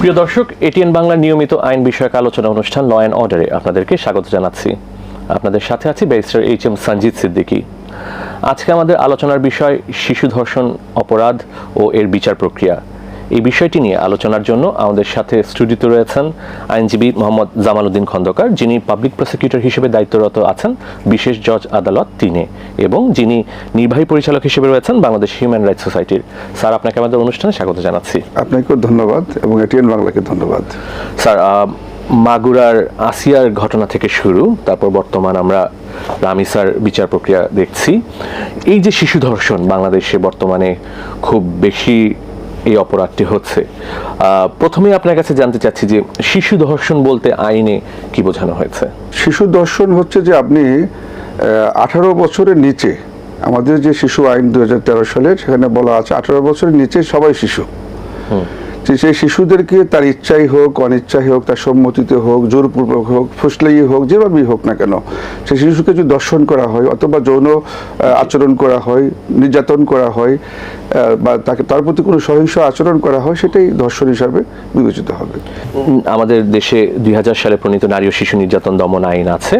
প্রিয় দর্শক, এটিএন বাংলার নিয়মিত আইন বিষয়ক আলোচনা অনুষ্ঠান ল অ্যান্ড অর্ডারে আপনাদেরকে স্বাগত জানাচ্ছি। আপনাদের সাথে আছি ব্যারিস্টার এইচ.এম. সঞ্জিত সিদ্দিকী। আজকে আমাদের আলোচনার বিষয় শিশু ধর্ষণ অপরাধ ও এর বিচার প্রক্রিয়া। এই বিষয়টি নিয়ে আলোচনার জন্য আমাদের সাথে স্টুডিওতে রয়েছেন আইনজীবী মোহাম্মদ জামাল উদ্দিন খন্দকার, যিনি পাবলিক প্রসিকিউটর হিসেবে দায়িত্বরত আছেন বিশেষ জজ আদালত ৩-এ, এবং যিনি নির্বাহী পরিচালক হিসেবে রয়েছেন বাংলাদেশ হিউম্যান রাইটস সোসাইটির। স্যার, আপনাকে আমাদের অনুষ্ঠানে স্বাগত জানাচ্ছি। আপনাকেও ধন্যবাদ এবং এটিএন বাংলাকে ধন্যবাদ। স্যার, মাগুরার আসিয়ার ঘটনা থেকে শুরু, তারপর বর্তমান আমরা রামিসার বিচার প্রক্রিয়া দেখছি। এই যে শিশু ধর্ষণ বাংলাদেশে বর্তমানে খুব বেশি এই অপরাধটি হচ্ছে, প্রথমে আপনার কাছে জানতে চাচ্ছি যে শিশু ধর্ষণ বলতে আইনে কি বোঝানো হয়েছে? শিশু ধর্ষণ হচ্ছে যে আপনি 18 বছরের নিচে, আমাদের যে শিশু আইন 2013 সালের, সেখানে বলা আছে 18 বছরের নিচে সবাই শিশু। সেই শিশুদেরকে তার ইচ্ছাই হোক অনিচ্ছাই হোক, তার সম্মতিতে হোক, জোরপূর্বক হোক, ফুসলাই হোক, যেভাবেই হোক না কেন, সেই শিশুকে যদি দর্শন করা হয় অথবা যৌন আচরণ করা হয়, নির্যাতন করা হয়, বা তার প্রতি কোনো সহিংস আচরণ করা হয়, সেটাই ধর্ষণ হিসাবে বিবেচিত হবে। আমাদের দেশে 2000 সালে প্রণীত নারী ও শিশু নির্যাতন দমন আইন আছে।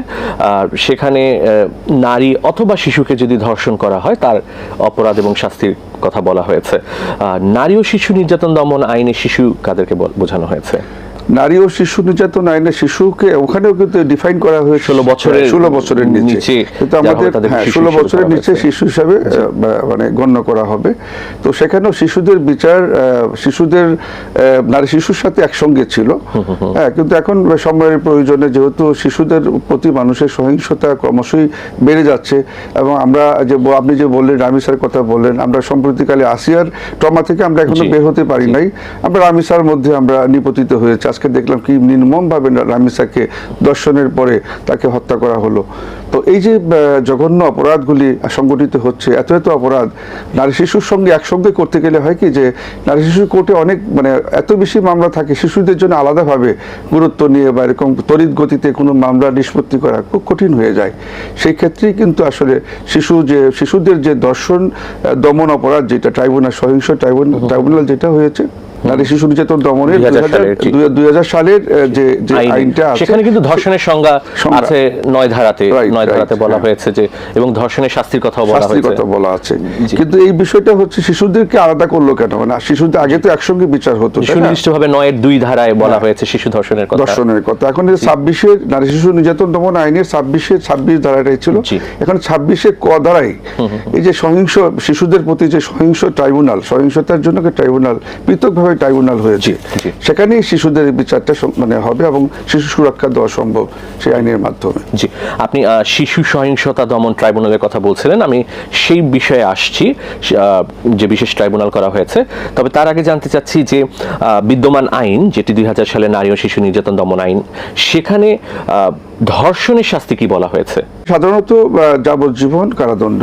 সেখানে নারী অথবা শিশুকে যদি ধর্ষণ করা হয় তার অপরাধ এবং শাস্তির কথা বলা হয়েছে। নারী ও শিশু নির্যাতন দমন আইনে শিশু কাদেরকে বোঝানো হয়েছে? নারী ও শিশু নির্যাতন আইনে শিশুকে ওখানেও কিন্তু ডিফাইন করা হয়েছে 16 বছরের নিচে, কিন্তু আমাদের 16 বছরের নিচে শিশু হিসাবে মানে গণ্য করা হবে। তো সেখানেও শিশুদের বিচার নারী শিশুর সাথে একসঙ্গে ছিল। কিন্তু এখন সময়ের প্রয়োজনে, যেহেতু শিশুদের প্রতি মানুষের সহিংসতা ক্রমশই বেড়ে যাচ্ছে, এবং আমরা আপনি যে বললেন রামিসার কথা বললেন, আমরা সম্প্রতিকালে আসিয়ার ট্রমা থেকে আমরা এখনো বের হতে পারি নাই। আমরা রামিসার মধ্যে আমরা নিপতিত হয়েছে। আজকে দেখলাম কি নির্মমভাবে রামিসাকে দর্শনের পরে তাকে হত্যা করা হলো। তো এই যে জঘন্য অপরাধগুলি সংগঠিত হচ্ছে, এত অপরাধ নারী শিশুর সঙ্গে একসঙ্গে করতে গেলে হয় কি যে নারী শিশু কোর্টে অনেক এত বেশি মামলা থাকে, শিশুদের জন্য আলাদাভাবে গুরুত্ব নিয়ে বা এরকম তড়িৎ গতিতে কোনো মামলা নিষ্পত্তি করা খুব কঠিন হয়ে যায়। সেই ক্ষেত্রেই কিন্তু আসলে শিশুদের যে দর্শন দমন অপরাধ, যেটা ট্রাইব্যুনাল, সহিংস ট্রাইব্যুনাল যেটা হয়েছে নারী শিশু নির্যাতন দমনের 2000 সালের যে আইনটা আছে, সেখানে কিন্তু ধর্ষণের সংজ্ঞা আছে 9 ধারাতে বলা হয়েছে যে, এবং ধর্ষণের শাস্তির কথাও বলা আছে। কিন্তু এই বিষয়টা হচ্ছে শিশুদেরকে আলাদা করলো কেন? মানে শিশুদের আগে তো একসঙ্গে বিচার হতো, সুনির্দিষ্টভাবে 9-2 ধারায় বলা হয়েছে শিশু ধর্ষণের কথা। এখন 26-এর নারী শিশু নির্যাতন দমন আইনের 26 ধারাটাই ছিল, এখন 26-এর ক ধারায় এই যে সহিংস শিশুদের প্রতি যে সহিংস ট্রাইব্যুনাল, সহিংসতার জন্য ট্রাইব্যুনাল পৃথকভাবে ট্রাইব্যুনাল হয়েছে, সেখানেই শিশুদের বিচারটা হবে এবং শিশু সুরক্ষা দেওয়া সম্ভব সেই আইনের মাধ্যমে। জি, আপনি শিশু সহিংসতা দমন ট্রাইব্যুনালের কথা বলছিলেন, আমি সেই বিষয়ে আসছি, যে বিশেষ ট্রাইব্যুনাল করা হয়েছে। তবে তার আগে জানতে চাচ্ছি যে বিদ্যমান আইন, যেটি 2000 সালে নারী ও শিশু নির্যাতন দমন আইন, সেখানে ধর্ষণের শাস্তি কি বলা হয়েছে? সাধারণত যাবজ্জীবন কারাদণ্ড।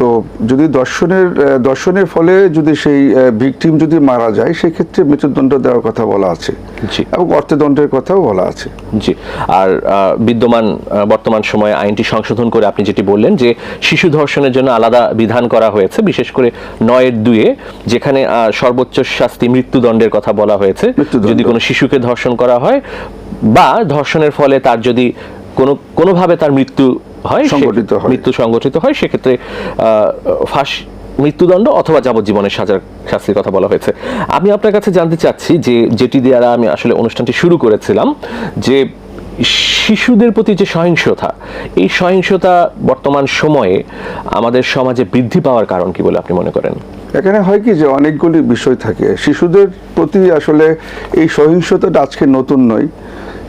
তো যদি দর্শনের ফলে যদি সেই ভিকটিম যদি মারা যায়, সেক্ষেত্রে মৃত্যুদণ্ড দেওয়ার কথা বলা আছে, এবং অর্থদণ্ডের কথাও বলা আছে। জি, আর বর্তমান সময়ে আইনটি সংশোধন করে আপনি যেটি বললেন যে শিশু ধর্ষণের জন্য আলাদা বিধান করা হয়েছে, বিশেষ করে 9-2-এ, যেখানে সর্বোচ্চ শাস্তি মৃত্যুদণ্ডের কথা বলা হয়েছে যদি কোনো শিশুকে ধর্ষণ করা হয়, বা ধর্ষণের ফলে তার যদি কোনোভাবে তার মৃত্যু সংঘটিত হয়, সেক্ষেত্রে মৃত্যুদণ্ড অথবা যাবজ্জীবনের শাস্তির কথা বলা হয়েছে। আমি আপনার কাছে জানতে চাচ্ছি যে, যেটি দ্বারা আমি আসলে অনুষ্ঠানটি শুরু করেছিলাম, যে শিশুদের প্রতি যে সহিংসতা, এই সহিংসতা বর্তমান সময়ে আমাদের সমাজে বৃদ্ধি পাওয়ার কারণ কি বলে আপনি মনে করেন? এখানে হয় কি যে অনেকগুলি বিষয় থাকে। শিশুদের প্রতি আসলে এই সহিংসতাটা আজকে নতুন নয়,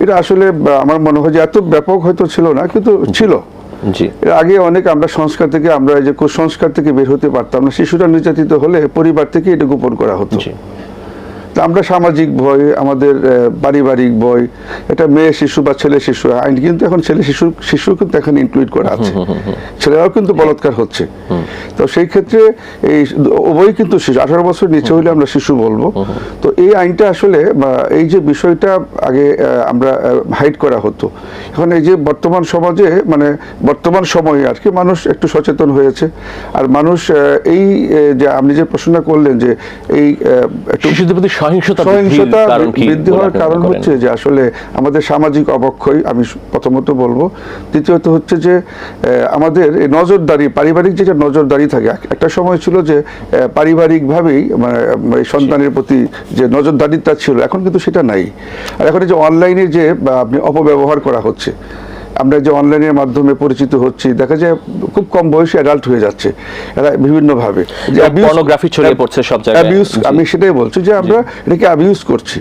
এটা আসলে আমার মনে হয় যে এত ব্যাপক হয়তো ছিল না, কিন্তু ছিল। এর আগে অনেক আমরা এই যে কুসংস্কার থেকে বের হতে পারতাম না। শিশুরা নির্যাতিত হলে পরিবার থেকে এটা গোপন করা হতো। আমরা সামাজিক ভয়, আমাদের পারিবারিক ভয়, এটা মেয়ে শিশু বা ছেলে শিশু আইন কিন্তু এখন শিশু কিন্তু এখন ইনক্লুড করা আছে, ছেলেরাও কিন্তু বলাৎকার হচ্ছে। তো সেই ক্ষেত্রে এই উভয় কিন্তু শিশু, 18 বছর নিচে হলে আমরা শিশু বলবো। তো এই আইনটা আসলে এই যে বিষয়টা আগে আমরা হাইড করা হতো, এখন এই যে বর্তমান সমাজে বর্তমান সময়ে আর কি মানুষ একটু সচেতন হয়েছে, আর মানুষ এই যে আপনি যে প্রশ্নটা করলেন যে এই শিশুদের প্রতি সহিংসতা বৃদ্ধি হওয়ার কারণ হচ্ছে যে আসলে আমাদের সামাজিক অবক্ষয়, আমি প্রথমত বলবো। দ্বিতীয়ত হচ্ছে যে আমাদের নজরদারি, পারিবারিক যেটা নজরদারি থাকে, একটা সময় ছিল যে পারিবারিকভাবেই মানে সন্তানের প্রতি যে নজরদারিটা ছিল, এখন কিন্তু সেটা নাই। আর এখন যে অনলাইনে যে আপনি অপব্যবহার করা হচ্ছে, আমরা যে অনলাইনের মাধ্যমে পরিচিত হচ্ছি, দেখা যায় খুব কম বয়সে অ্যাডাল্ট হয়ে যাচ্ছে এরা বিভিন্নভাবে, যে পর্নোগ্রাফি ছড়িয়ে পড়ছে সব জায়গায়। আমি সেটাই বলছি যে আমরা এটাকে অ্যাবিউজ করছি।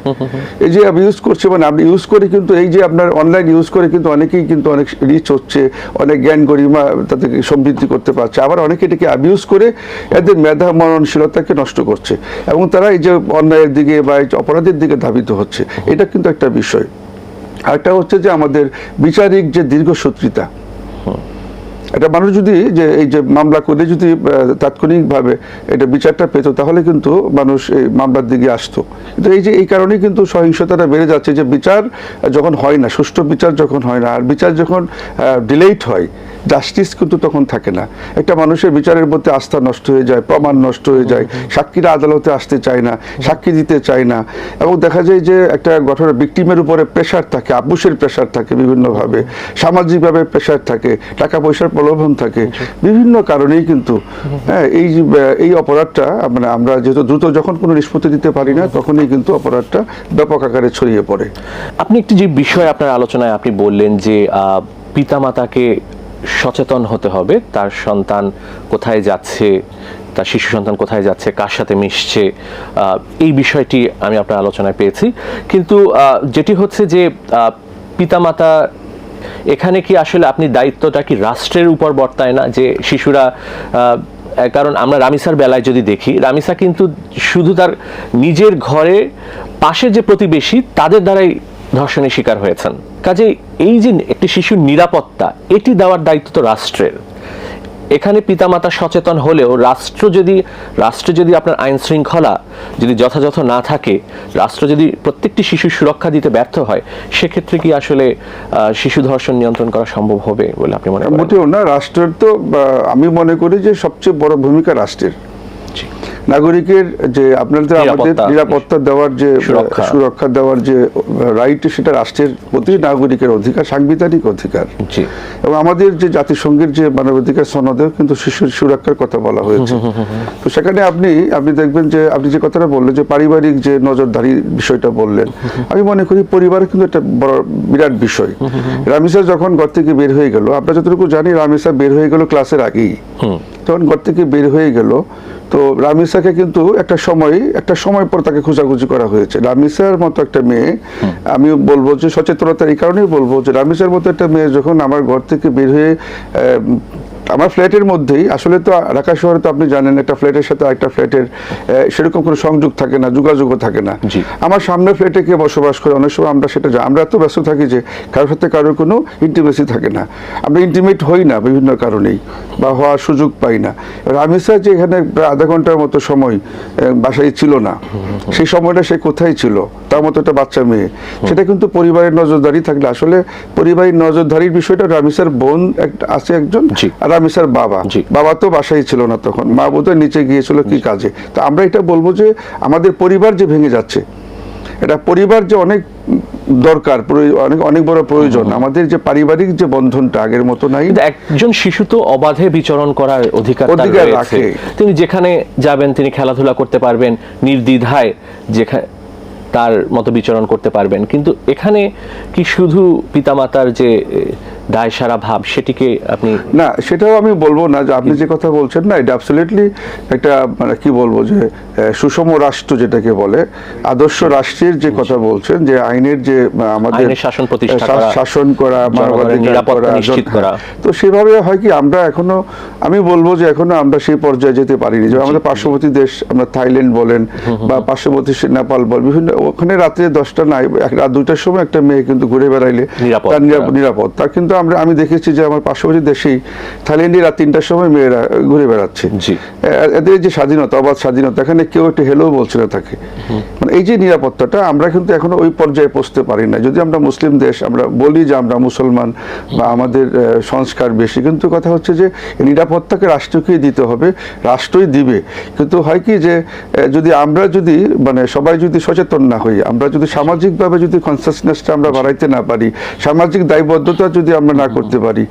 এই যে অ্যাবিউজ করছে মানে আমরা ইউজ করি, কিন্তু এই যে আপনার অনলাইন ইউজ করে কিন্তু অনেকেই কিন্তু অনেক রিচ হচ্ছে, অনেক জ্ঞান গরিমা তাদেরকে সমৃদ্ধি করতে পারছে। আবার অনেকে এটাকে অ্যাবিউজ করে এদের মেধা মননশীলতাকে নষ্ট করছে, এবং তারা এই যে অন্যায়ের দিকে বা অপরাধের দিকে ধাবিত হচ্ছে। এটা কিন্তু একটা বিষয়। আরেকটা হচ্ছে যে আমাদের বিচারিক যে দীর্ঘসূত্রিতা, একটা মানুষ যদি যে এই যে মামলা করে যদি তাৎক্ষণিকভাবে এটা বিচারটা পেত, তাহলে কিন্তু মানুষ এই মামলার দিকে আসতো। কিন্তু এই যে এই কারণেই কিন্তু সহিংসতাটা বেড়ে যাচ্ছে, যে বিচার যখন হয় না, সুষ্ঠু বিচার যখন হয় না, আর বিচার যখন ডিলেট হয়, জাস্টিস কিন্তু তখন থাকে না। একটা মানুষের বিচারের প্রতি আস্থা নষ্ট হয়ে যায়, প্রমাণ নষ্ট হয়ে যায়, সাক্ষীরা আদালতে আসতে চায় না, সাক্ষী দিতে চায় না, এবং দেখা যায় যে একটা ঘটনার ভিকটিমের উপরে প্রেশার থাকে, আবুসের প্রেশার থাকে বিভিন্নভাবে, সামাজিকভাবে প্রেশার থাকে, টাকা পয়সার প্রলোভন থাকে, বিভিন্ন কারণেই কিন্তু এই অপরাধটা মানে আমরা যেহেতু দ্রুত যখন কোনো নিষ্পত্তি দিতে পারি না, তখনই কিন্তু অপরাধটা ব্যাপক আকারে ছড়িয়ে পড়ে। আপনি একটি যে বিষয় আপনার আলোচনায় আপনি বললেন যে পিতামাতাকে সচেতন হতে হবে, তার সন্তান কোথায় যাচ্ছে, তার শিশু সন্তান কোথায় যাচ্ছে, কার সাথে মিশছে, এই বিষয়টি আমি আপনার আলোচনায় পেয়েছি। কিন্তু যেটি হচ্ছে যে পিতামাতা, এখানে কি আসলে আপনি দায়িত্বটা কি রাষ্ট্রের উপর বর্তায় না, যে শিশুরা, কারণ আমরা রামিসার বেলায় যদি দেখি, রামিসা কিন্তু শুধু তার নিজের ঘরে পাশের যে প্রতিবেশী তাদের দ্বারাই ধর্ষণের শিকার হয়েছেন। কাজে এই যে একটি শিশুর নিরাপত্তা, এটি দেওয়ার দায়িত্ব তো রাষ্ট্রের। এখানে পিতামাতা সচেতন হলেও রাষ্ট্রে যদি আপনার আইন শৃঙ্খলা যদি যথাযথ না থাকে, রাষ্ট্র যদি প্রত্যেকটি শিশুর সুরক্ষা দিতে ব্যর্থ হয়, সেক্ষেত্রে কি আসলে শিশু ধর্ষণ নিয়ন্ত্রণ করা সম্ভব হবে বলে আপনি মনে করেন? মোটেও না। রাষ্ট্রের তো আমি মনে করি যে সবচেয়ে বড় ভূমিকা রাষ্ট্রের। নাগরিকের যে আপনাদের আমাদের নিরাপত্তা দেওয়ার যে সুরক্ষা দেওয়ার যে রাইট, সেটা রাষ্ট্রের প্রতি নাগরিকের অধিকার, সাংবিধানিক অধিকার। এবং আমাদের যে জাতিসংঘের যে মানবাধিকার সনদেও কিন্তু শিশুর সুরক্ষার কথা বলা হয়েছে। তো সেখানে আপনি দেখবেন যে আপনি যে কথাটা বললেন যে পারিবারিক যে নজরদারি বিষয়টা বললেন, আমি মনে করি পরিবারের কিন্তু একটা বড় বিরাট বিষয়। রামিসা যখন ঘর থেকে বের হয়ে গেল, আমরা যতটুকু জানি রামিসা বের হয়ে গেল ক্লাসের আগেই, তখন ঘর থেকে বের হয়ে গেল। তো রামিসাকে কিন্তু একটা সময় পর তাকে খোঁজাখুঁজি করা হয়েছে। রামিসার মতো একটা মেয়ে, আমি বলবো যে সচেতনতার এই কারণেই বলবো যে রামিসার মতো একটা মেয়ে যখন আমার ঘর থেকে বের হয়ে আমার ফ্ল্যাটের মধ্যেই, আসলে তো ঢাকা শহরে তো আপনি জানেন একটা ফ্ল্যাটের সাথে আরেকটা ফ্ল্যাটের সেরকম কোনো সংযোগ থাকে না, যোগাযোগও থাকে না। আমার সামনের ফ্ল্যাটে কে বসবাস করে, অনেক সময় আমরা এত ব্যস্ত থাকি যে কারোর সাথে কারোর কোনো ইন্টিমেসি থাকে না, আমরা ইন্টিমেট হই না বিভিন্ন কারণেই, বা হওয়ার সুযোগ পাই না। রামিসা যে এখানে প্রায় আধা ঘন্টার মতো সময় বাসায় ছিল না, সেই সময়টা সে কোথায় ছিল, তার মতো একটা বাচ্চা মেয়ে, সেটা কিন্তু পরিবারের নজরদারি থাকলে, আসলে পরিবারের নজরদারির বিষয়টা রামিসার বোন আছে একজন, আর রামিসার বাবা তো বাসায় ছিল না তখন, মা বোধহয় নিচে গিয়েছিল কি কাজে। তো আমরা এটা বলবো যে আমাদের পরিবার যে ভেঙে যাচ্ছে, এটা পরিবার যে অনেক দরকার, অনেক বড় প্রয়োজন। আমাদের যে পারিবারিক যে বন্ধনটা আগের মতো নাই। একজন শিশু তো অবাধে বিচরণ করার অধিকার রাখে, তিনি যেখানে যাবেন তিনি খেলাধুলা করতে পারবেন, নির্দ্বিধায় যেখানে তার মতো বিচরণ করতে পারবেন। কিন্তু এখানে কি শুধু পিতামাতার যে দায় সারা ভাব, সেটিকে আপনি না, সেটাও আমি বলবো না যে আপনি যে কথা বলছেন না, এটা অ্যাবসলিউটলি একটা মানে কি বলবো যে সুষম রাষ্ট্র যেটাকে বলে, আদর্শ রাষ্ট্রের যে কথা বলছেন, যে আইনের যে আমাদের শাসন প্রতিষ্ঠা করা, শাসন করা, নিরাপত্তা নিশ্চিত করা, তো সেভাবে হয় কি আমরা এখনো, আমি বলবো যে এখনো আমরা সেই পর্যায়ে যেতে পারিনি। যে আমাদের পার্শ্ববর্তী দেশ, আমরা থাইল্যান্ড বলেন বা পার্শ্ববর্তী নেপাল বল, বিভিন্ন ওখানে রাত্রে 10টা নাই, রাত 2টার সময় একটা মেয়ে কিন্তু ঘুরে বেড়াইলে তার নিরাপদ। তার কিন্তু আমি দেখেছি যে আমার পার্শ্ববর্তী দেশেই থাইল্যান্ডে রাত 3টার সময় মেয়েরা ঘুরে বেড়াচ্ছে। এদের যে স্বাধীনতা, অবাধ স্বাধীনতা, এখানে কেউ একটা হেলেও বলছে না থাকে। মানে এই যে নিরাপত্তাটা, আমরা কিন্তু এখনো ওই পর্যায়ে পৌঁছতে পারি না। যদি আমরা মুসলিম দেশ, আমরা বলি যে আমরা মুসলমান বা আমাদের সংস্কার বেশি, কিন্তু কথা হচ্ছে যে নিরাপত্তাকে রাষ্ট্রকেই দিতে হবে, রাষ্ট্রই দিবে। কিন্তু হয় কি যে আমরা যদি মানে সবাই যদি সচেতন না হই, আমরা যদি সামাজিকভাবে যদি কনসাসনেসটা আমরা বাড়াইতে না পারি, সামাজিক দায়বদ্ধতা যদি আমরা না করতে পারি,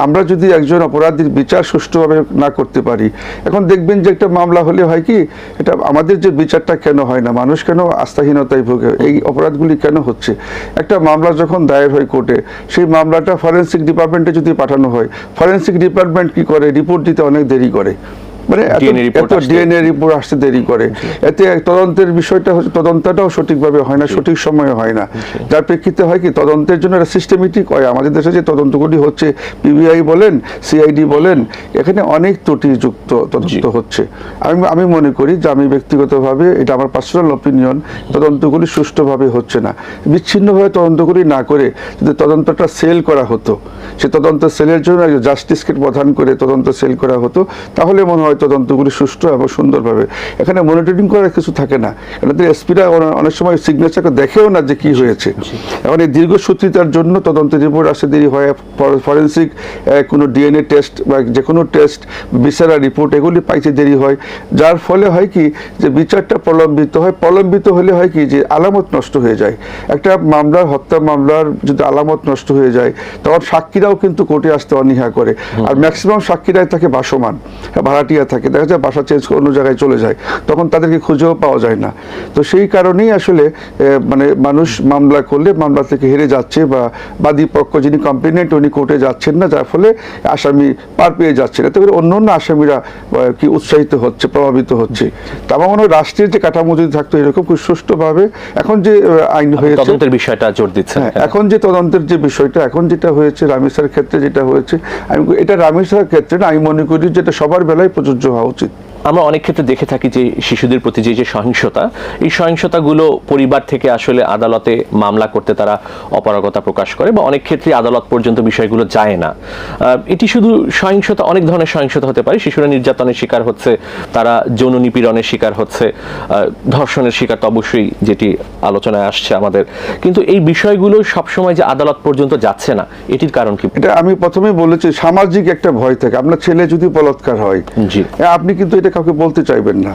আমরা যদি একজন অপরাধীর বিচার সুষ্ঠুভাবে না করতে পারি। এখন দেখবেন যে একটা মামলা হলে হয় কি, এটা আমাদের যে বিচারটা কেন হয় না, মানুষ কেন আস্থাহীনতায় ভোগে, এই অপরাধগুলি কেন হচ্ছে। একটা মামলা যখন দায়ের হয় কোর্টে, সেই মামলাটা ফরেনসিক ডিপার্টমেন্টে যদি পাঠানো হয়, ফরেনসিক ডিপার্টমেন্ট কি করে, রিপোর্ট দিতে অনেক দেরি করে, মানে ডিএনএ রিপোর্ট আসতে দেরি করে। এতে তদন্তের বিষয়টা হচ্ছে, তদন্তটাও সঠিকভাবে হয় না, সঠিক সময়ে হয় না। যার প্রেক্ষিতে হয় কি, তদন্তের জন্য একটা সিস্টেমেটিক হয়। আমাদের দেশে যে তদন্তগুলি হচ্ছে, পিবিআই বলেন, সিআইডি বলেন, এখানে অনেক ত্রুটিযুক্ত তদন্ত হচ্ছে। আমি মনে করি যে, আমি ব্যক্তিগতভাবে, এটা আমার পার্সোনাল অপিনিয়ন, তদন্তগুলি সুষ্ঠুভাবে হচ্ছে না। বিচ্ছিন্নভাবে তদন্তগুলি না করে যদি তদন্তটা সেল করা হতো, সে তদন্ত সেলের জন্য জাস্টিসকে প্রধান করে তদন্ত সেল করা হতো, তাহলে মনে হয় তদন্তগুলি সুষ্ঠু এবং সুন্দরভাবে। এখানে মনিটরিং করার কিছু থাকে না। এটাতে এসপিরা অনেক সময় সিগনেচারকে দেখেও না যে কি হয়েছে। এখন এই দীর্ঘসূত্রিতার জন্য তদন্তের রিপোর্ট আসতে দেরি হয়। ফরেন্সিক কোনো ডিএনএ টেস্ট বা যে কোনো টেস্ট, বিচারা রিপোর্ট, এগুলি পাইতে দেরি হয়। যার ফলে হয় কি যে বিচারটা প্রলম্বিত হয়। প্রলম্বিত হলে হয় কি যে আলামত নষ্ট হয়ে যায়। একটা মামলার, হত্যা মামলার যদি আলামত নষ্ট হয়ে যায়, তখন সাক্ষীরাও কিন্তু কোর্টে আসতে অনীহা করে। আর ম্যাক্সিমাম সাক্ষীরাই থাকে ভাসমান, ভাড়াটিয়া থাকে, দেখা যায় বাসা চেঞ্জ করে অন্য জায়গায় চলে যায়, তখন তাদেরকে খুঁজেও পাওয়া যায় না। তো সেই কারণেই আসলে মানে মানুষ মামলা করলে মামলা থেকে হেরে যাচ্ছে, বা বাদী পক্ষ যিনি কমপ্লেনেন্ট উনি কোর্টে যাচ্ছেন না, যার ফলে আসামি পার পেয়ে যাচ্ছে না। তবে অন্য অন্য আসামিরা কি উৎসাহিত হচ্ছে, প্রভাবিত হচ্ছে। তা আমার মনে হয় রাষ্ট্রের যে কাঠামো যদি থাকতো এরকম খুব সুষ্ঠুভাবে, এখন যে আইন হয়েছে, তদন্তের বিষয়টা জোর দিচ্ছে, এখন যে তদন্তের যে বিষয়টা, এখন যেটা হয়েছে রামেসার ক্ষেত্রে যেটা হয়েছে, এটা রামেসার ক্ষেত্রে না, আমি মনে করি যেটা সবার বেলায় প্রযোজ্য হওয়া উচিত। আমরা অনেক ক্ষেত্রে দেখে থাকি যে শিশুদের প্রতি যে সহিংসতা, এই সহিংসতাগুলো পরিবার থেকে আসলে আদালতে মামলা করতে তারা অপারগতা প্রকাশ করে, বা অনেক ক্ষেত্রে আদালত পর্যন্ত বিষয়গুলো যায় না। এটি শুধু সহিংসতা, অনেক ধরনের সহিংসতা হতে পারে। শিশুরা নির্যাতনের শিকার হচ্ছে, তারা যৌন নিপীড়নের শিকার হচ্ছে, ধর্ষণের শিকার তো অবশ্যই, যেটি আলোচনায় আসছে আমাদের। কিন্তু এই বিষয়গুলো সবসময় যে আদালত পর্যন্ত যাচ্ছে না, এটির কারণ কি? এটা আমি প্রথমে বলেছি, সামাজিক একটা ভয় থাকে। আপনার ছেলে যদি বলাৎকার হয়, আপনি কিন্তু এটা কাউকে বলতে চাইবেন না,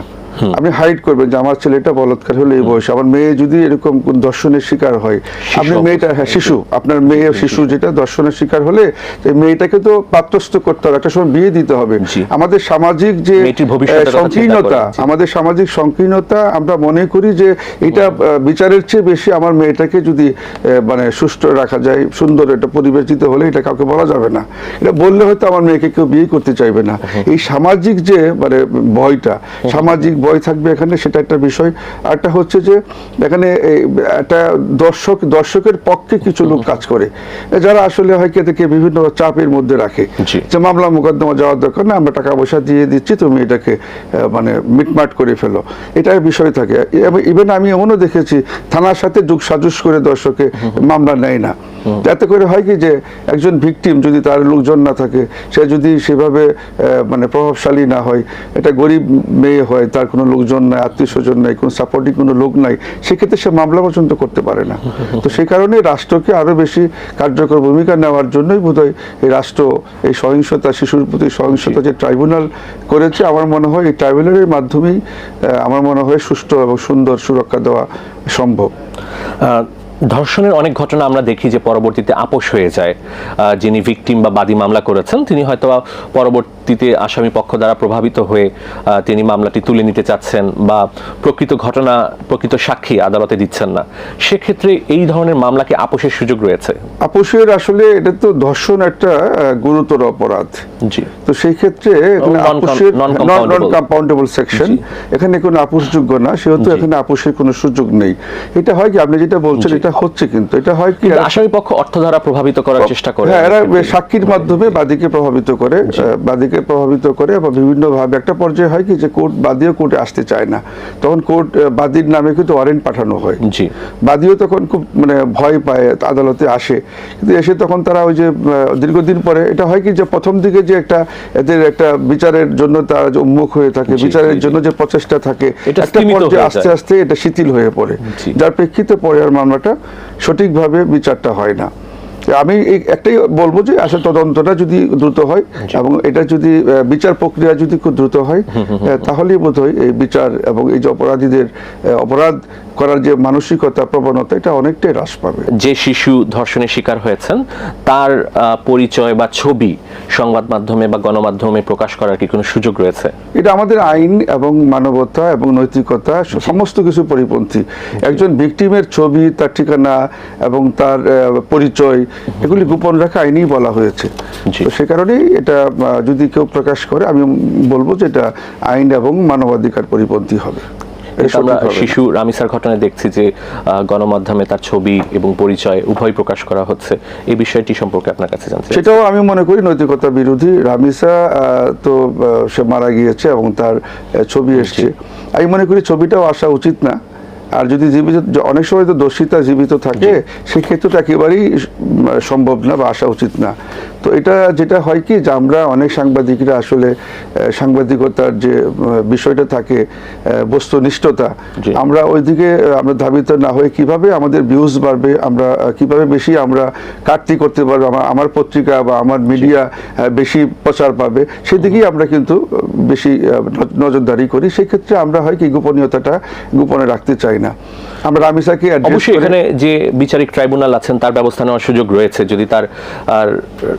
আপনি হাইড করবেন যে আমার ছেলেটা বলাৎকার হলে এই বয়সে। আমার মেয়ে যদি এরকম দর্শনের শিকার হয়, আপনি মেয়েটা, শিশু, আপনার মেয়ে শিশু যেটা দর্শনের শিকার হলে, মেয়েটাকে তো পাত্রস্থ করতে হবে, একটা সময় বিয়ে দিতে হবে। আমাদের সামাজিক যে সংকীর্ণতা, আমাদের সামাজিক সংকীর্ণতা, আমরা মনে করি যে এটা বিচারের চেয়ে বেশি আমার মেয়েটাকে যদি মানে সুষ্ঠু রাখা যায়, সুন্দর একটা পরিবেশ দিতে হলে, এটা কাউকে বলা যাবে না। এটা বললে হয়তো আমার মেয়েকে কেউ বিয়ে করতে চাইবে না। এই সামাজিক যে মানে ভয়টা, সামাজিক ভয় থাকবে এখানে, সেটা একটা বিষয়। আরটা হচ্ছে যে এখানে একটা দর্শকের পক্ষে কিছু লোক কাজ করে, যারা আসলে হয় এদেরকে বিভিন্ন চাপের মধ্যে রাখে, যে মামলা মোকদ্দমা যাওয়ার দরকার না, আমরা টাকা পয়সা দিয়ে দিচ্ছি, তুমি এটাকে মানে মিটমাট করে ফেলো, এটার বিষয় থাকে। ইভেন আমি এমনও দেখেছি থানার সাথে যুগ সাজুস করে দর্শকে মামলা নেয় না। যাতে করে হয় কি যে একজন ভিকটিম যদি তার লোকজন না থাকে, সে যদি সেভাবে মানে প্রভাবশালী না হয়, এটা গরিব মেয়ে হয়, তার কোনো লোকজন নাই, আত্মীয় স্বজন নাই, কোনো সাপোর্টিং কোনো লোক নাই, সেক্ষেত্রে সে মামলা পর্যন্ত করতে পারে না। তো সেই কারণে রাষ্ট্রকে আরো বেশি কার্যকর ভূমিকা নেওয়ার জন্যই বোধহয় এই রাষ্ট্র এই সহিংসতা, শিশুর প্রতি সহিংসতা যে ট্রাইব্যুনাল করেছে, আমার মনে হয় এই ট্রাইব্যুনালের মাধ্যমেই আমার মনে হয় সুষ্ঠু এবং সুন্দর সুরক্ষা দেওয়া সম্ভব। ধর্ষণের অনেক ঘটনা আমরা দেখি যে পরবর্তীতে আপোষ হয়ে যায়। যিনি ভিকটিম বা বাদী মামলা করেছেন, তিনি হয়তো পরবর্তীতে আসামি পক্ষ দ্বারা প্রভাবিত হয়ে তিনি মামলাটি তুলে নিতে চাচ্ছেন, বা প্রকৃত ঘটনা, প্রকৃত সাক্ষী আদালতে দিচ্ছেন না। সেক্ষেত্রে এই ধরনের মামলাকে আপোষের সুযোগ রয়েছে? আপোষের আসলে এটা তো ধর্ষণ একটা গুরুতর অপরাধ, জি। তো সেই ক্ষেত্রে নন কম্পাউন্ডেবল সেকশন, এখানে কোনো আপোষযোগ্য না, সেহেতু এখানে আপোষের কোনো সুযোগ নেই। এটা হয় কি, আপনি যেটা বলছেন, এটা এটা হচ্ছে, কিন্তু এটা হয় কি আসামি পক্ষ অর্থ দ্বারা প্রভাবিত করার চেষ্টা করে। হ্যাঁ, এরা সাক্ষীর মাধ্যমে বাদীকে প্রভাবিত করে বা বিভিন্ন ভাবে একটা পর্যায়ে হয় কি যে বাদীও কোর্টে আসতে চায় না, তখন কোর্ট বাদীর নামে কিন্তু ওয়ারেন্ট পাঠানো হয়। বাদীও তখন খুব মানে ভয় পায়, আদালতে আসে, কিন্তু এসে তখন তারা ওই যে দীর্ঘদিন পরে এটা হয় কি যে প্রথম দিকে যে একটা এদের একটা বিচারের জন্য তারা যে উন্মুখ হয়ে থাকে, বিচারের জন্য যে প্রচেষ্টা থাকে, একটা পর্যায়ে আস্তে আস্তে এটা শিথিল হয়ে পড়ে, যার প্রেক্ষিতে পরে আর মামলাটা সঠিকভাবে বিচারটা হয় না। আমি একটাই বলবো যে আসলে তদন্তটা যদি দ্রুত হয় এবং এটা যদি বিচার প্রক্রিয়া যদি খুব দ্রুত হয়, তাহলেই বোধহয় এই বিচার এবং এই যে অপরাধীদের অপরাধ করার যে মানসিকতা প্রবণতা এটা অনেকটাই হ্রাস পাবে। যে শিশু ধর্ষণের শিকার হয়েছেন তার পরিচয় বা ছবি সংবাদ মাধ্যমে বা গণমাধ্যমে প্রকাশ করার কি কোনো সুযোগ রয়েছে? এটা আমাদের আইন এবং মানবতা এবং নৈতিকতা সমস্ত কিছু পরিপন্থী। একজন ভিকটিমের ছবি, তার ঠিকানা এবং তার পরিচয় এগুলি গোপন রাখা আইনেই বলা হয়েছে। তো সে কারণেই এটা যদি কেউ প্রকাশ করে আমি বলবো যে এটা আইন এবং মানবাধিকার পরিপন্থী হবে। আমরা শিশু রামিসার ঘটনায় দেখছি যে গণমাধ্যমে তার ছবি এবং পরিচয় উভয় প্রকাশ করা হচ্ছে, এই বিষয়টি সম্পর্কে আপনার কাছে জানতে চাই। সেটাও আমি মনে করি নৈতিকতা বিরোধী। রামিসা তো সে মারা গিয়েছে এবং তার ছবি এসছে, আমি মনে করি ছবিটাও আসা উচিত না। আর যদি জীবিত, অনেক সময় তো দোষিতা জীবিত থাকে, সেক্ষেত্রে তো একেবারেই সম্ভব না বা আসা উচিত না। তো এটা যেটা হয় কি যে আমরা অনেক সাংবাদিকরা আসলে সাংবাদিকতার যে বিষয়টা থাকে বস্তুনিষ্ঠতা, আমরা ওইদিকে আমরা ধাবিত না হয়ে কিভাবে আমাদের ভিউজ বাড়বে, আমরা কিভাবে বেশি আমরা কাটতি করতে পারবো, আমার পত্রিকা বা আমার মিডিয়া বেশি প্রচার পাবে, সেদিকেই আমরা কিন্তু বেশি নজরদারি করি। সেক্ষেত্রে আমরা হয় কি গোপনীয়তাটা গোপনে রাখতে চাই না। আমরা রামিসাকে অবশ্যই এখানে যে বিচারিক ট্রাইব্যুনাল আছেন তার ব্যবস্থা নেওয়ার সুযোগ রয়েছে, যদি তার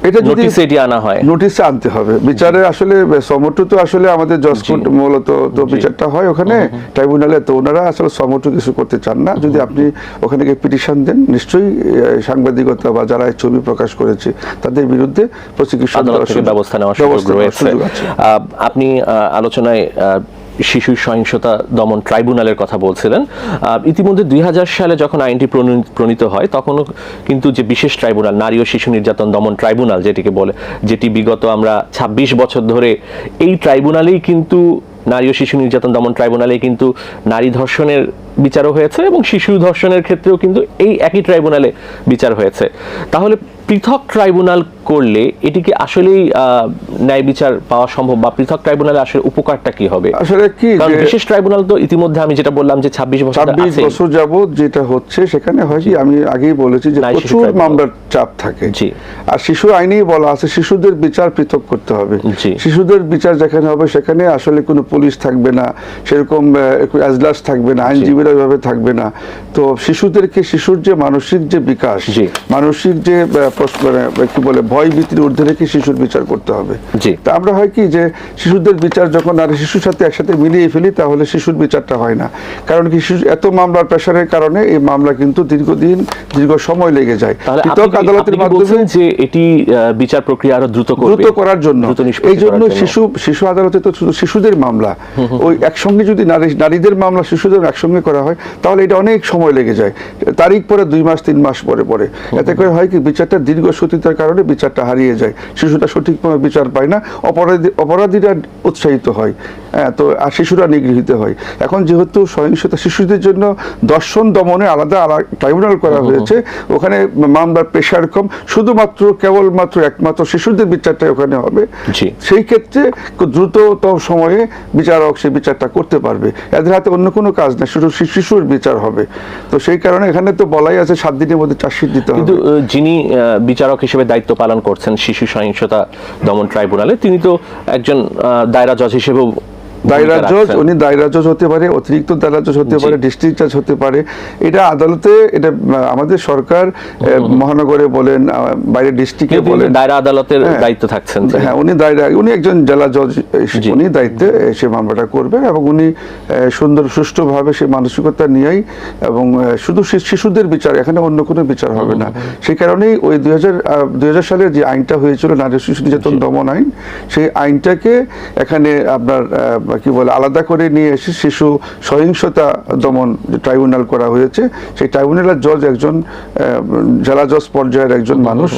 এটা নোটিসে এটি আনা হয়, নোটিসে আনতে হবে। বিচারে আসলে সমটু তো আসলে আমাদের জজ কোর্ট মূলত তো বিচারটা হয় ওখানে ট্রাইব্যুনালে, তো ওনারা আসলে সমটু কিছু করতে চান না। যদি আপনি ওখানে গিয়ে পিটিশন দেন, নিশ্চয়ই সাংবাদিকতা বা যারা ছবি প্রকাশ করেছে তাদের বিরুদ্ধে প্রসিকিউশন ব্যবস্থা নেওয়ার সুযোগ রয়েছে। আপনি আলোচনায় শিশু সহিংসতা দমন ট্রাইব্যুনালের কথা বলছিলেন। ইতিমধ্যে 2000 সালে যখন আইনটি প্রণীত হয় তখনও কিন্তু যে বিশেষ ট্রাইব্যুনাল নারী ও শিশু নির্যাতন দমন ট্রাইব্যুনাল যেটিকে বলে, যেটি বিগত আমরা 26 বছর ধরে এই ট্রাইব্যুনালেই কিন্তু নারী ও শিশু নির্যাতন দমন ট্রাইব্যুনালে কিন্তু নারী ধর্ষণের বিচারও হয়েছে এবং শিশু ধর্ষণের ক্ষেত্রেও কিন্তু এই একই ট্রাইব্যুনালে বিচার হয়েছে। তাহলে পৃথক ট্রাইব্যুনাল করলে এটিকে আসলেই ন্যায় বিচার পাওয়া সম্ভব, বা পৃথক ট্রাইব্যুনালে আসলে উপকারটা কি হবে? আসলে কি বিশেষ ট্রাইব্যুনাল তো ইতিমধ্যে আমি যেটা বললাম যে 26 বছর যাবত যেটা হচ্ছে সেখানে হয় কি, আমি আগেই বলেছি যে প্রচুর মামলার চাপ থাকে। আর শিশু আইনেই বলা আছে শিশুদের বিচার পৃথক করতে হবে। শিশুদের বিচার যেখানে হবে সেখানে আসলে কোনো পুলিশ থাকবে না, সেরকম এজলাস থাকবে না, আইনজীবীরা ওইভাবে থাকবে না। তো শিশুদেরকে, শিশুর যে মানসিক যে বিকাশ, মানসিক যে কি বলে ভয় ভীতির ঊর্ধ্বে রেখে শিশুর বিচার করতে হবে। তা আমরা হয় কি যে শিশুদের বিচার যখন আর শিশুর সাথে একসাথে মিলিয়ে ফেলি তাহলে শিশুর বিচারটা হয় না। কারণ কি শিশু এত মামলার প্রেসারের কারণে এই মামলা কিন্তু দীর্ঘ সময় লেগে যায়। পৃথক আদালতের মাধ্যমে যে এটি বিচার প্রক্রিয়া আরো দ্রুত করার জন্য, এই জন্য শিশু আদালতে তো শুধু শিশুদের মামলা, ওই একসঙ্গে যদি নারীদের মামলা শিশুদের একসঙ্গে করা হয় তাহলে এটা অনেক সময় লেগে যায়, তারিখ পরে 2 মাস 3 মাস পরে। এতে করে হয় কি বিচারটা দীর্ঘসূত্রিতার কারণে বিচারটা হারিয়ে যায়, শিশুটা সঠিকভাবে বিচার পায় না, অপরাধীরা উৎসাহিত হয়, তো আর শিশুরা নিগৃহীত হয়। এখন যেহেতু সহিংসতা শিশুদের জন্য দর্শন দমনে আলাদা ট্রাইব্যুনাল করা হয়েছে, ওখানে মামলার প্রেশার কম, শুধুমাত্র কেবলমাত্র একমাত্র শিশুদের বিচারটা ওখানে হবে। সেই ক্ষেত্রে দ্রুততম সময়ে বিচারক সেই বিচারটা করতে পারবে, এদের হাতে অন্য কোনো কাজ না, শুধু শিশুর বিচার হবে। তো সেই কারণে এখানে তো বলাই আছে 7 দিনের মধ্যে চার্জশিট দিতে হবে। কিন্তু যিনি বিচারক হিসেবে দায়িত্ব পালন করছেন শিশু সহিংসতা দমন ট্রাইব্যুনালে, তিনি তো একজন দায়রা জজ হিসেবেও দায়রা জজ, উনি দায়রা জজ হতে পারে, অতিরিক্ত দায়রা জজ হতে পারে, ডিস্ট্রিক্ট জজ হতে পারে। এটা আদালতে, এটা আমাদের সরকার মহানগরে বলেন, বাইরে ডিস্ট্রিক্টে বলেন, দায়রা আদালতের দায়িত্ব থাকছেন। হ্যাঁ, উনি একজন জেলা জজ, উনি দায়িত্বে সে মামলাটা করবেন এবং উনি সুষ্ঠুভাবে সে মানসিকতা নিয়েই, এবং শুধু শিশুদের বিচার, এখানে অন্য কোনো বিচার হবে না। সেই কারণেই ওই 2000 সালের যে আইনটা হয়েছিল নারী শিশু নির্যাতন দমন আইন, সেই আইনটাকে এখানে আপনার কি বলে আলাদা করে নিয়ে এসে শিশু সহিংসতা দমন যে ট্রাইব্যুনাল করা হয়েছে, সেই ট্রাইব্যুনালের জজ একজন জেলা জজ পর্যায়ের একজন মানুষ,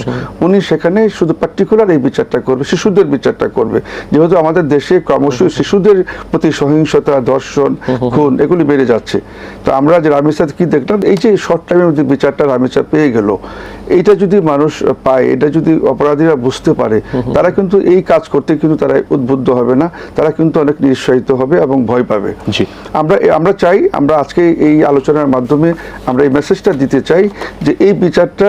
উনি সেখানে শুধু পার্টিকুলার এই বিচারটা করবে, শিশুদের বিচারটা করবে। যেহেতু আমাদের দেশে ক্রমশ শিশুদের প্রতি সহিংসতা, ধর্ষণ, খুন এগুলি বেড়ে যাচ্ছে। তো আমরা যে রামিসাদ কি দেখলাম, এই যে শর্ট টাইমের মধ্যে বিচারটা রামিসাদ পেয়ে গেল, এইটা যদি মানুষ পায়, এটা যদি অপরাধীরা বুঝতে পারে, তারা কিন্তু এই কাজ করতে কিন্তু তারা উদ্বুদ্ধ হবে না, তারা কিন্তু অনেক নিরুৎসাহিত হবে এবং ভয় পাবে। আমরা চাই, আমরা আজকে এই আলোচনার মাধ্যমে আমরা এই মেসেজটা দিতে চাই যে এই বিচারটা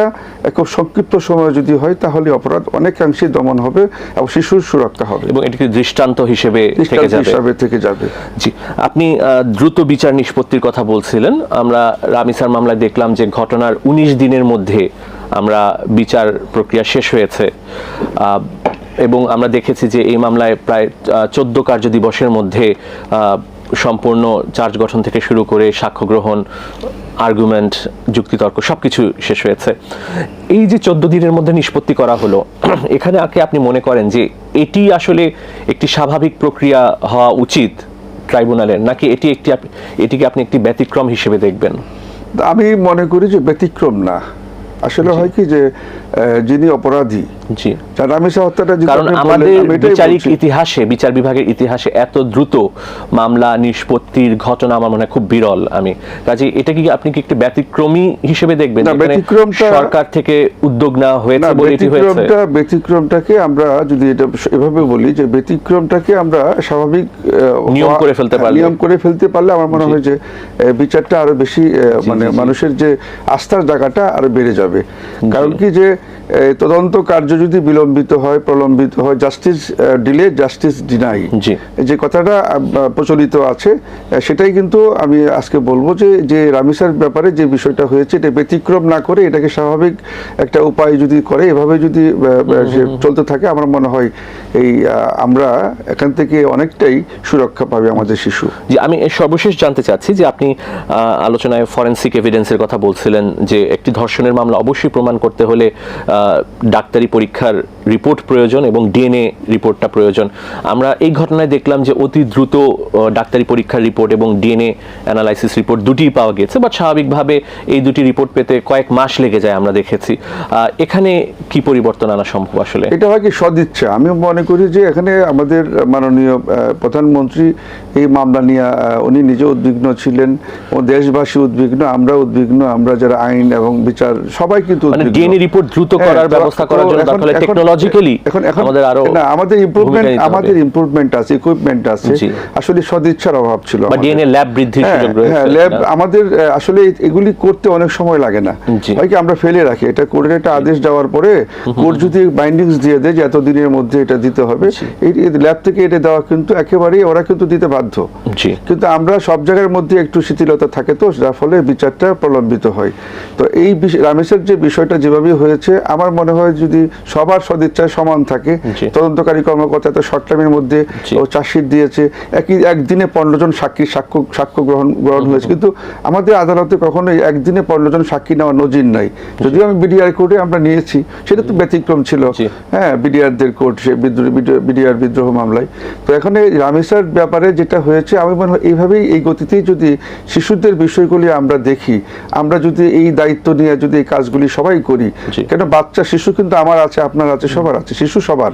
খুব সংক্ষিপ্ত সময়ে যদি হয় তাহলে অপরাধ অনেকাংশে দমন হবে এবং শিশুর সুরক্ষা হবে এবং এটি দৃষ্টান্ত হিসেবে থেকে যাবে। জি, আপনি দ্রুত বিচার নিষ্পত্তির কথা বলছিলেন। আমরা রামিসার মামলায় দেখলাম যে ঘটনার 19 দিনের মধ্যে আমরা বিচার প্রক্রিয়া শেষ হয়েছে এবং আমরা দেখেছি যে এই মামলায় প্রায় 14 কার্য দিবসের মধ্যে সম্পূর্ণ চার্জ গঠন থেকে শুরু করে সাক্ষ্য গ্রহণ, আর্গুমেন্ট, যুক্তিতর্ক সবকিছু শেষ হয়েছে। এই যে 14 দিনের মধ্যে নিষ্পত্তি করা হলো, এখানে আপনি মনে করেন যে এটি আসলে একটি স্বাভাবিক প্রক্রিয়া হওয়া উচিত ট্রাইব্যুনালের, নাকি এটিকে আপনি একটি ব্যতিক্রম হিসেবে দেখবেন? আমি মনে করি যে ব্যতিক্রম না। আসলে হয় কি যে যিনি অপরাধী, কারণ আমাদের বিচারিক ইতিহাসে, বিচার বিভাগের ইতিহাসে এত দ্রুত মামলা নিষ্পত্তির ঘটনা আমার মনে হয় খুব বিরল। কাজে এটা কি আপনি কি একটু ব্যতিক্রমী হিসেবে দেখবেন? সরকার থেকে উদ্যোগ নেওয়া হয়েছে বলে এটি হয়েছে। ব্যতিক্রমটাকে আমরা যদি এটা এভাবে বলি যে ব্যতিক্রমটাকে আমরা স্বাভাবিক নিয়ম করে ফেলতে পারলে আমার মনে হয় যে বিচারটা আরো বেশি মানে মানুষের যে আস্থার জায়গাটা আরো বেড়ে যাবে। কারণ কি যে তদন্ত কার্য যদি বিলম্বিত হয়, প্রলম্বিত হয়, জাস্টিস ডিলে জাস্টিস ডিনাই, যে কথাটা প্রচলিত আছে, সেটাই কিন্তু আমি আজকে বলবো যে রামিসার ব্যাপারে যে বিষয়টা হয়েছে এটা ব্যতিক্রম না করে এটাকে স্বাভাবিক একটা উপায় যদি করে, এভাবে যদি চলতে থাকে, আমার মনে হয় এই আমরা এখান থেকে অনেকটাই সুরক্ষা পাবে আমাদের শিশু। জি, আমি সর্বশেষ জানতে চাচ্ছি যে আপনি আলোচনায় ফরেনসিক এভিডেন্সের কথা বলছিলেন যে একটি ধর্ষণের মামলা অবশ্যই প্রমাণ করতে হলে ডাক্তারি পরীক্ষার রিপোর্ট প্রয়োজন এবং ডিএনএ রিপোর্টটা প্রয়োজন। আমরা এই ঘটনায় দেখলাম যে অতি দ্রুত ডাক্তারি পরীক্ষার রিপোর্ট এবং ডিএনএ অ্যানালাইসিস রিপোর্ট দুটিই পাওয়া গেছে, বাট স্বাভাবিকভাবে এই দুটি রিপোর্ট পেতে কয়েক মাস লেগে যায় আমরা দেখেছি। এখানে কি পরিবর্তন আনা সম্ভব? আসলে এটা হয় কি সদিচ্ছা। আমি মনে করি যে এখানে আমাদের মাননীয় প্রধানমন্ত্রী এই মামলা নিয়ে উনি নিজে উদ্বিগ্ন ছিলেন ও দেশবাসী উদ্বিগ্ন, আমরা উদ্বিগ্ন, আমরা যারা আইন এবং বিচার সবাই কিন্তু উদ্বিগ্ন। ডিএনএ রিপোর্ট দ্রুত করার ব্যবস্থা করার জন্য তাহলে টেকনোলজিক্যালি আমাদের আরো আমাদের ইমপ্রুভমেন্ট আছে, ইকুইপমেন্ট আছে, আসলে সদিচ্ছার অভাব ছিল। বা ডিএনএ ল্যাব বৃদ্ধির সুযোগ রয়েছে। হ্যাঁ, ল্যাব আমাদের আসলে এগুলি করতে অনেক সময় লাগে না, হয় কি আমরা ফেলে রাখি। এটা কোর্টের একটা আদেশ দেওয়ার পরে কোর্ট যদি বাইন্ডিংস দিয়ে দেয় যে এত দিনের মধ্যে এটা দিতে হবে, এই ল্যাব থেকে এটা দেওয়া কিন্তু একেবারেই ওরা কিন্তু দিতে বাধ্য। কিন্তু আমরা সব জায়গার মধ্যে একটু শিথিলতা থাকে, তো যার ফলে বিচারটা প্রলম্বিত হয়। তো এই রামেশের যে বিষয়টা যেভাবে হয়েছে, আমার মনে হয় যদি সবার সদিচ্ছায় সমান থাকে, তদন্তকারী কর্মকর্তা এত শর্ট টাইমের মধ্যে চার্জশিট দিয়েছে, একদিনে 15 জন সাক্ষ্য গ্রহণ হয়েছে, কিন্তু আমাদের আদালতে কখনো একদিনে 15 জন সাক্ষী নেওয়ার নজির নাই। যদিও আমি বিডিআর কোর্টে আমরা নিয়েছি, সেটা তো ব্যতিক্রম ছিল। হ্যাঁ, বিডিআরদের কোর্ট, সে বিডিআর বিদ্রোহ মামলায়। তো এখানে রামেসার ব্যাপারে যেটা হয়েছে, আমি মনে হয় এইভাবেই এই গতিতেই যদি শিশুদের বিষয়গুলি আমরা দেখি, আমরা যদি এই দায়িত্ব নিয়ে যদি এই কাজগুলি সবাই করি, কেন বাচ্চা শিশু কিন্তু আমার আছে, আপনার আছে, সবার আছে, শিশু সবার,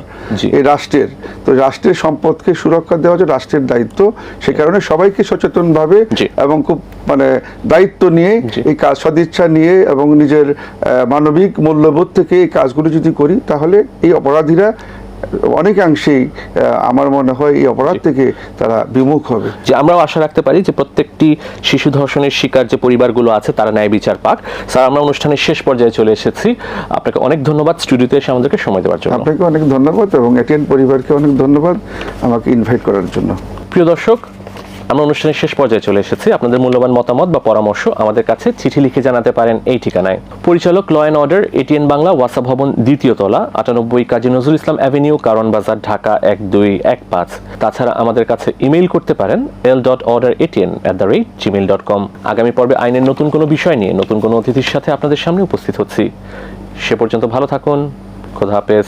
এই রাষ্ট্রের। তো রাষ্ট্রের সম্পদকে সুরক্ষা দেওয়া হচ্ছে রাষ্ট্রের দায়িত্ব। সে কারণে সবাইকে সচেতন ভাবে এবং খুব মানে দায়িত্ব নিয়ে এই কাজ, সদিচ্ছা নিয়ে এবং নিজের মানবিক মূল্যবোধ থেকে এই কাজগুলি যদি করি, তাহলে এই অপরাধীরা অনেকাংশেই আমার মনে হয় এই অপরাধ থেকে তারা বিমুখ হবে। যে আমরাও আশা রাখতে পারি যে প্রত্যেকটি শিশু ধর্ষণের শিকার যে পরিবারগুলো আছে তারা ন্যায় বিচার পাক। স্যার, আমরা অনুষ্ঠানের শেষ পর্যায়ে চলে এসেছি। আপনাকে অনেক ধন্যবাদ স্টুডিওতে এসে আমাদেরকে সময় দেওয়ার জন্য। আপনাকে অনেক ধন্যবাদ এবং এটিএন পরিবারকে অনেক ধন্যবাদ আমাকে ইনভাইট করার জন্য। প্রিয় দর্শক, আমরা অনুষ্ঠানের শেষ পর্যায়ে চলে এসেছি। আপনাদের মূল্যবান মতামত বা পরামর্শ আমাদের কাছে চিঠি লিখে জানাতে পারেন এই ঠিকানায়। পরিচালক, law and order, ATN Bangla, ওয়াসা ভবন, 2য় তলা, 98 কাজী নজরুল ইসলাম অ্যাভিনিউ, কারণ বাজার, ঢাকা 1215। তাছাড়া আমাদের কাছে ইমেইল করতে পারেন l.orderatn@gmail.com। আগামী পর্বে আইনের নতুন কোনো বিষয় নিয়ে নতুন কোনো অতিথির সাথে আপনাদের সামনে উপস্থিত হচ্ছি। সে পর্যন্ত ভালো থাকুন। খোদা হাফেজ।